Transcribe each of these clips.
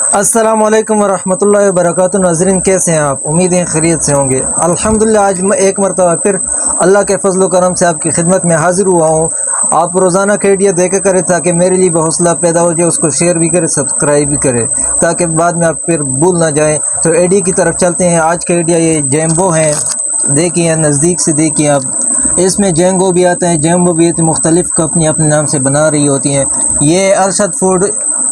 अस्सलाम वालेकुम वरहमतुल्लाहि वबरकातुहू। नाज़रीन, कैसे हैं आप? उम्मीद है खैरियत से होंगे। अल्हम्दुलिल्लाह, आज मैं एक मरतबा फिर अल्लाह के फजल व करम से आपकी खिदमत में हाजिर हुआ हूँ। आप रोज़ाना के आइडिया देखा करें ताकि मेरे लिए भी हौसला पैदा हो जाए, उसको शेयर भी करें, सब्सक्राइब भी करें, ताकि बाद में आप फिर भूल ना जाएँ। तो आइडिया की तरफ चलते हैं। आज का आइडिया ये जैम्बो है। देखिए नज़दीक से देखिए आप, इसमें जेंगो भी आता है, जैम्बो भी आती है। मुख्तलिफ़ कंपनी अपने नाम से बना रही होती हैं। ये अरशद फूड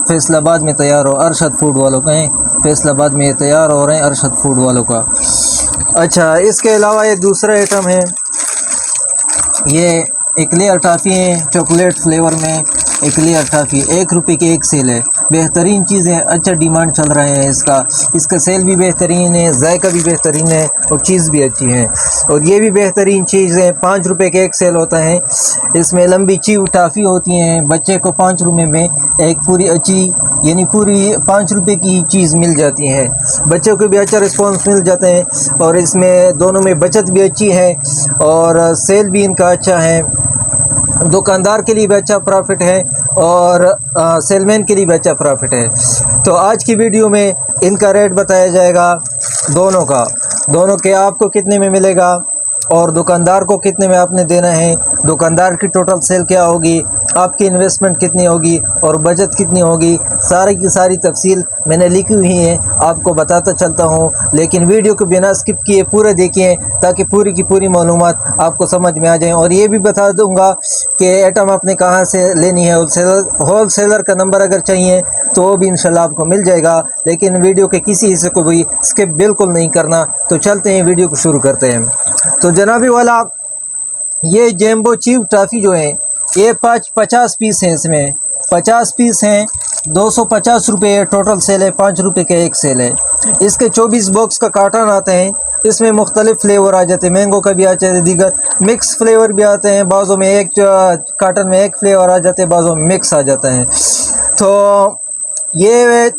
फैसलाबाद में तैयार हो, अरशद फूड वालों का है। फैसलाबाद में ये तैयार हो रहे हैं, अरशद फूड वालों का। अच्छा, इसके अलावा एक दूसरा आइटम है, ये एक्लेयर टॉफ़ी है, चॉकलेट फ्लेवर में एक्लेयर टॉफ़ी। 1 रुपये की एक सेल है। बेहतरीन चीज़ है, अच्छा डिमांड चल रहा है इसका सेल भी बेहतरीन है, जायका भी बेहतरीन है और चीज़ भी अच्छी है। और ये भी बेहतरीन चीज़ है। 5 रुपये का एक सेल होता है। इसमें लंबी ची टॉफ़ी होती हैं। बच्चे को 5 रुपये में एक पूरी अच्छी, यानी पूरी 5 रुपये की चीज़ मिल जाती है। बच्चों को भी अच्छा रिस्पॉन्स मिल जाता है और इसमें दोनों में बचत भी अच्छी है और सेल भी इनका अच्छा है। दुकानदार के लिए भी अच्छा प्रॉफिट है और सेलमैन के लिए भी अच्छा प्रॉफिट है। तो आज की वीडियो में इनका रेट बताया जाएगा, दोनों के आपको कितने में मिलेगा और दुकानदार को कितने में आपने देना है। दुकानदार की टोटल सेल क्या होगी, आपकी इन्वेस्टमेंट कितनी होगी और बचत कितनी होगी, सारी की सारी तफसील मैंने लिखी हुई है, आपको बताता चलता हूँ। लेकिन वीडियो को बिना स्किप किए पूरा देखिए ताकि पूरी की पूरी मालूमात आपको समझ में आ जाए। और ये भी बता दूंगा कि आइटम आपने कहाँ से लेनी है। होलसेलर का नंबर अगर चाहिए तो वो भी इंशाल्लाह आपको मिल जाएगा। लेकिन वीडियो के किसी हिस्से को भी स्किप बिल्कुल नहीं करना। तो चलते हैं, वीडियो को शुरू करते हैं। तो जनाबी वाला, ये जैम्बो चीव टॉफ़ी जो है ये 50 पीस हैं। इसमें 50 पीस हैं, 250 रुपये टोटल सेल है। 5 रुपये का एक सेल है। इसके 24 बॉक्स का कार्टन आते हैं। इसमें मुख्तलिफ फ्लेवर आ जाते हैं, मैंगो का भी आ जाते हैं, दीगर मिक्स फ्लेवर भी आते हैं। बाज़ों में एक कार्टन में एक फ्लेवर आ जाते हैं, बाज़ों में मिक्स आ जाता है। तो ये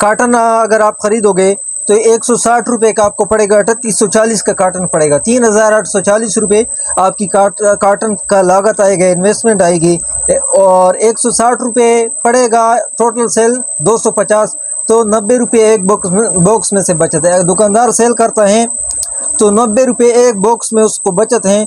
कार्टन अगर आप ख़रीदोगे तो 160 रुपये का आपको पड़ेगा। 3840 का कार्टन पड़ेगा। 3840 रुपये आपकी कार्टन का लागत आएगा, इन्वेस्टमेंट आएगी। और 160 रुपये पड़ेगा टोटल सेल 250। तो 90 रुपये एक बॉक्स में से बचत है। दुकानदार सेल करता है तो 90 रुपये एक बॉक्स में उसको बचत है।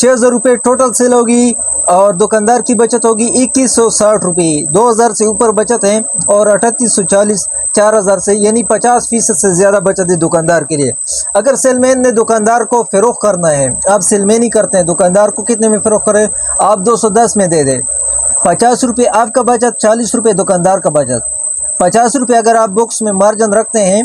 6000 रुपये टोटल सेल होगी और दुकानदार की बचत होगी 2160 रुपये। 2000 से ऊपर बचत है और 3840, 4000 से, यानी 50% से ज़्यादा बचत है दुकानदार के लिए। अगर सेलमैन ने दुकानदार को फ़रोख्त करना है, आप सेलमैन ही करते हैं, दुकानदार को कितने में फ़रोख्त करें, आप 210 में दे दें। 50 रुपये आपका बचत, 40 रुपये दुकानदार का बचत। 50 रुपये अगर आप बॉक्स में मार्जिन रखते हैं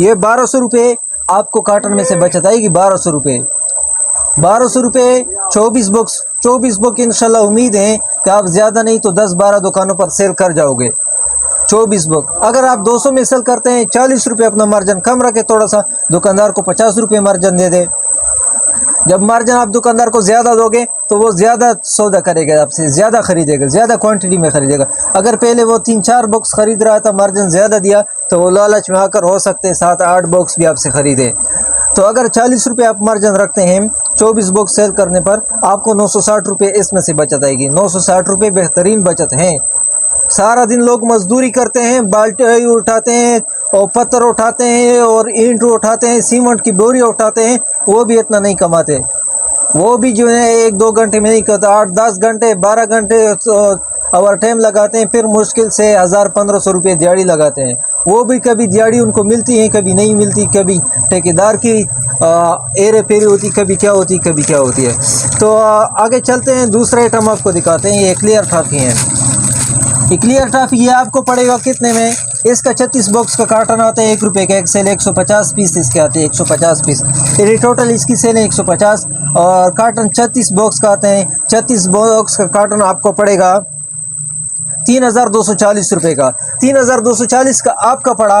ये 1200 रुपये आपको कार्टन में से बचत आएगी। 1200 रुपये, 1200 रुपये 24 बुक इंशाल्लाह उम्मीद है कि आप ज़्यादा नहीं तो 10-12 दुकानों पर सेल कर जाओगे। 24 बुक अगर आप 200 में सेल करते हैं, 40 रुपये अपना मार्जिन कम रखे, थोड़ा सा दुकानदार को 50 रुपये मार्जिन दे दे। जब मार्जिन आप दुकानदार को ज़्यादा दोगे तो वो ज़्यादा सौदा करेगा, आपसे ज़्यादा ख़रीदेगा, ज़्यादा क्वांटिटी में ख़रीदेगा। अगर पहले वो 3-4 बॉक्स ख़रीद रहा था, मार्जिन ज़्यादा दिया, तो वो लालच में आकर हो सकते हैं 7-8 बॉक्स भी आपसे ख़रीदे। तो अगर 40 रुपये आप मार्जिन रखते हैं 24 बॉक्स सेल करने पर, आपको 960 रुपये इसमें से बचत आएगी। 960 रुपये बेहतरीन बचत हैं। सारा दिन लोग मजदूरी करते हैं, बाल्टी उठाते हैं और पत्थर उठाते हैं और ईंट उठाते हैं, सीमेंट की बोरी उठाते हैं, वो भी इतना नहीं कमाते। वो भी जो है 1-2 घंटे में नहीं करता, 8-10 घंटे 12 घंटे ओवर टाइम लगाते हैं। फिर मुश्किल से 1000-1500 रुपये दिहाड़ी लगाते हैं। वो भी कभी दिहाड़ी उनको मिलती है, कभी नहीं मिलती, कभी ठेकेदार की एरे फेरी होती, कभी क्या होती है। तो आगे चलते हैं, दूसरा आइटम आपको दिखाते हैं। ये एक्लेयर टॉफ़ी है। एक्लेयर टॉफ़ी ये आपको पड़ेगा कितने में, इसका 36 बॉक्स का कार्टन आता है। 1 रुपये का एक सेल, 150 पीस इसके आते हैं। 150 पीस ये टोटल इसकी सेल है 150 और कार्टन 36 बॉक्स का आते हैं। 36 बॉक्स का कार्टन आपको पड़ेगा 3240 रुपये का। 3240 का आपका पड़ा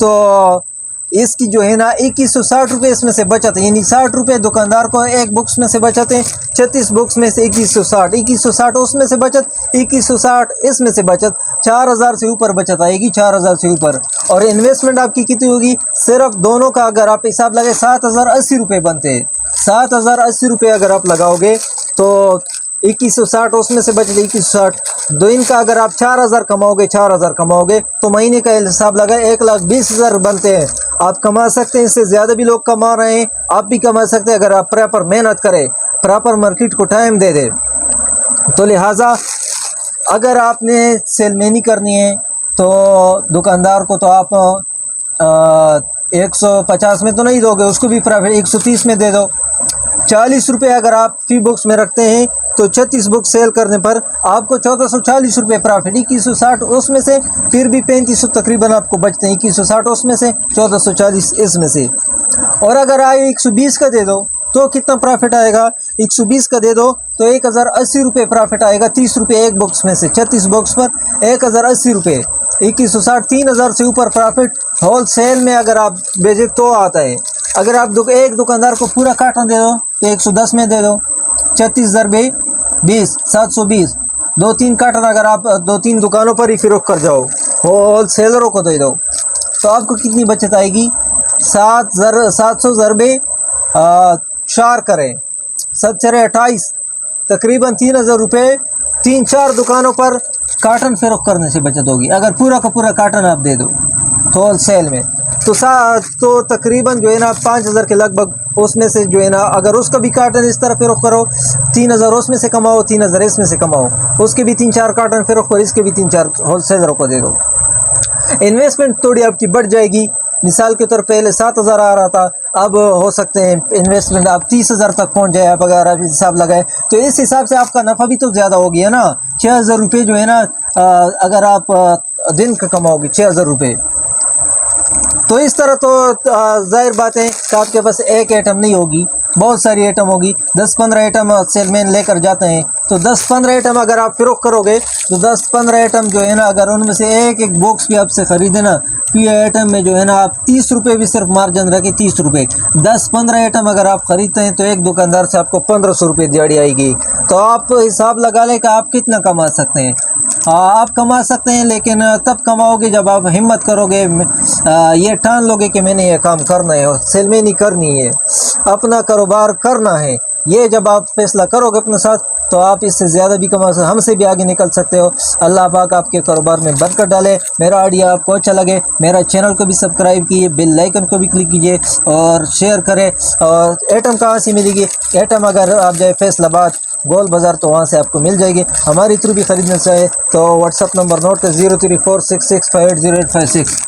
तो इसकी जो है ना 2160 रुपये इसमें से बचत है। यानी 60 रुपये दुकानदार को एक बुक्स में से बचत है। 36 बुक्स में से 2160 उसमें से बचत, 2160 इसमें से बचत, 4000 से ऊपर बचत आएगी, 4000 से ऊपर। और इन्वेस्टमेंट आपकी कितनी होगी, सिर्फ दोनों का अगर आप हिसाब लगे 7080 रुपये बनते हैं। 7,080 रुपये अगर आप लगाओगे तो 2160 उसमें से बचे 2160। दो इनका अगर आप 4,000 कमाओगे तो महीने का हिसाब लगाए 1,20,000 बनते हैं। आप कमा सकते हैं, इससे ज़्यादा भी लोग कमा रहे हैं, आप भी कमा सकते हैं अगर आप प्रॉपर मेहनत करें, प्रॉपर मार्केट को टाइम दे दे। तो लिहाजा अगर आपने सेलमेनी करनी है तो दुकानदार को तो आप 150 में तो नहीं दोगे, उसको भी प्रॉफिट 130 में दे दो। 40 रुपये अगर आप फी बुक्स में रखते हैं तो 36 बुक्स सेल करने पर आपको 1440 रुपये प्रॉफिट, 2160 उसमें से, फिर भी 3500 तकरीबन आपको बचते हैं, 2160 उसमें से, 1440 इसमें से। और अगर आप 120 का दे दो तो कितना प्रॉफिट आएगा, 120 का दे दो तो 1,080 रुपये प्रॉफिट आएगा। 30 रुपये एक बॉक्स में से, 36 बॉक्स पर 1,080 रुपये, 2160, 3,000 से ऊपर प्रॉफिट होल सेल में अगर आप बेचे तो आता है। अगर आप एक दुकानदार को पूरा कार्टन दे दो तो 110 में दे दो, 36 × 20, 720। 2-3 कार्टन अगर आप 2-3 दुकानों पर ही फिरोख कर जाओ, होल सेलरों को दे दो, तो आपको कितनी बचत आएगी, 700 ज़रबे 4 करें, 7×4 = 28, तकरीबन 3,000 रुपये 3-4 दुकानों पर कार्टन फिरोख करने से बचत होगी। अगर पूरा का पूरा कार्टन आप दे दो तो होल सेल में तो तकरीबन जो है ना 5,000 के लगभग उसमें से जो है ना, अगर उसका भी कार्टन इस तरह फिरोख करो 3,000 उसमें से कमाओ, 3,000 इसमें से कमाओ, उसके भी 3-4 कार्टन फिरोख करो, इसके भी 3-4 होल सेलरों को दे दो। इन्वेस्टमेंट थोड़ी आपकी बढ़ जाएगी। मिसाल के तौर पहले 7,000 आ रहा था, अब हो सकते हैं इन्वेस्टमेंट आप 30,000 तक पहुंच जाए। आप अगर आप हिसाब लगाए तो इस हिसाब से आपका नफ़ा भी तो ज़्यादा हो गया ना। 6,000 रुपये जो है ना, अगर आप दिन का कमाओगे 6,000 रुपये, तो इस तरह तो जाहिर बात है कि आपके पास एक आइटम नहीं होगी, बहुत सारी आइटम होगी। 10-15 आइटम सेलमैन लेकर जाते हैं, तो 10-15 आइटम अगर आप फिरोख करोगे तो 10-15 आइटम जो है ना, अगर उनमें से एक बॉक्स भी आपसे ख़रीदे ना, पी आइटम में जो है ना आप 30 रुपये भी सिर्फ मार्जिन रखें, 30 रुपये। 10-15 आइटम अगर आप ख़रीदते हैं तो एक दुकानदार से आपको 1,500 रुपये दिहाड़ी आएगी। तो आप हिसाब लगा लें कि आप कितना कमा सकते हैं। आप कमा सकते हैं, लेकिन तब कमाओगे जब आप हिम्मत करोगे, ये ठान लोगे कि मैंने ये काम करना है, सेलमेनी करनी है, अपना कारोबार करना है। ये जब आप फैसला करोगे अपने साथ तो आप इससे ज़्यादा भी कमा सकते, हमसे भी आगे निकल सकते हो। अल्लाह पाक आपके कारोबार में बरकत डाले। मेरा आइडिया आपको अच्छा लगे, मेरा चैनल को भी सब्सक्राइब कीजिए, बेल आइकन को भी क्लिक कीजिए और शेयर करें। और आइटम कहाँ से मिलेगी, आइटम अगर आप जाए फैसलाबाद गोल बाज़ार तो वहाँ से आपको मिल जाएगी। हमारी थ्रू भी ख़रीदना चाहे तो व्हाट्सअप नंबर नोट कर 0346658086।